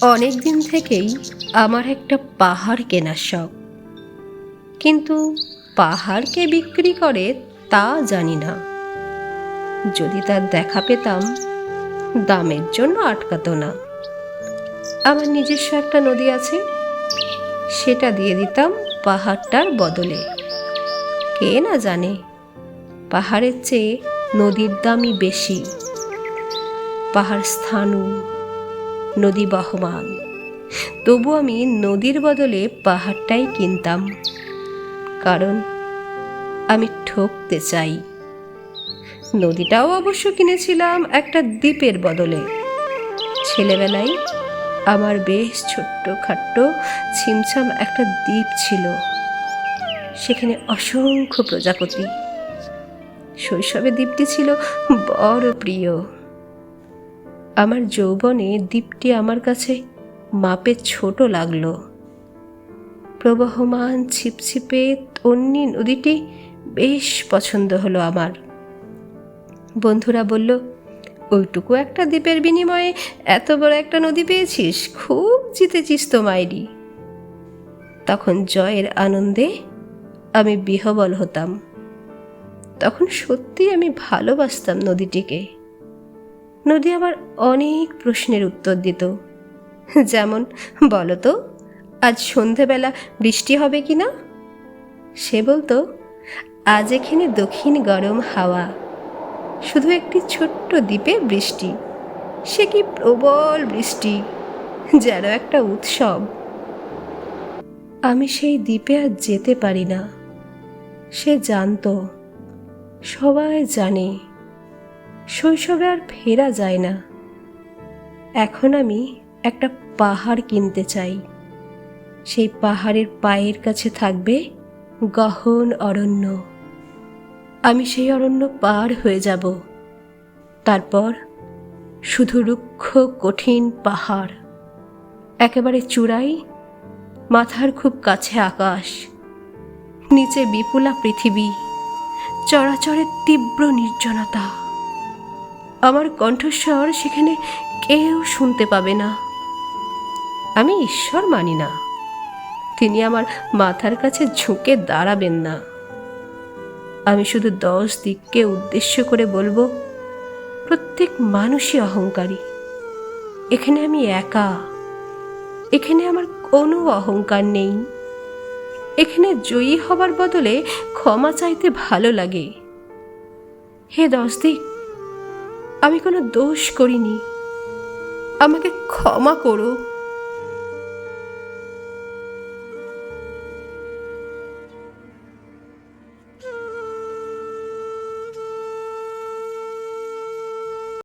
অনেক দিন থেকেই আমার একটা পাহাড় কেনার শখ, কিন্তু পাহাড় কে বিক্রি করে তা জানি না। যদি তার দেখা পেতাম, দামের জন্য আটকাতো না। আমার নিজস্ব একটা নদী আছে, সেটা দিয়ে দিতাম পাহাড়টার বদলে। কে না জানে পাহাড়ের চেয়ে নদীর দামই বেশি। পাহাড় স্থাণু, নদী বহমান, তবু আমি নদীর বদলে পাহাড়টাই কিনতাম, কারণ আমি ঠকতে চাই। নদীটাও অবশ্য কিনেছিলাম একটা দ্বীপের বদলে। ছেলেবেলায় আমার বেশ ছোট্ট খাট্ট ছিমছাম একটা দ্বীপ ছিল, সেখানে অসংখ্য প্রজাপতি। শৈশবে দ্বীপটি ছিল বড় প্রিয়। আমার যৌবনে দ্বীপটি আমার কাছে মাপে ছোট লাগলো। প্রবহমান ছিপছিপে তন্নি নদীটি বেশ পছন্দ হলো আমার। বন্ধুরা বলল, ওইটুকু একটা দ্বীপের বিনিময়ে এত বড় একটা নদী পেয়েছিস, খুব জিতেছিস তো মাইরি। তখন জয়ের আনন্দে আমি বিহ্বল হতাম। তখন সত্যি আমি ভালোবাসতাম নদীটিকে। নদী আমার অনেক প্রশ্নের উত্তর দিত, যেমন, বলতো আজ সন্ধেবেলা বৃষ্টি হবে কি না? সে বলতো, আজ এখানে দক্ষিণ গরম হাওয়া, শুধু একটি ছোট্ট দ্বীপে বৃষ্টি, সে কি প্রবল বৃষ্টি, যেন একটা উৎসব। আমি সেই দ্বীপে আর যেতে পারি না। সে জানতো, সবাই জানে, শৈশবে আর ফেরা যায় না। এখন আমি একটা পাহাড় কিনতে চাই। সেই পাহাড়ের পায়ের কাছে থাকবে গহন অরণ্য। আমি সেই অরণ্য পার হয়ে যাব। তারপর শুধু রুক্ষ কঠিন পাহাড়, একেবারে চূড়াই, মাথার খুব কাছে আকাশ, নিচে বিপুলা পৃথিবী, চরাচরের তীব্র নির্জনতা। আমার কণ্ঠস্বর সেখানে কেউ শুনতে পাবে না। আমি ঈশ্বর মানি না, তিনি আমার মাথার কাছে ঝুঁকে দাঁড়াবেন না। আমি শুধু 10 দিককে উদ্দেশ্য করে বলবো, প্রত্যেক মানুষই অহংকারী। এখানে আমি একা, এখানে আমার কোনো অহংকার নেই। এখানে জয়ী হবার বদলে ক্ষমা চাইতে ভালো লাগে। হে 10 দিক, আমি কোনো দোষ করিনি, আমাকে ক্ষমা করো।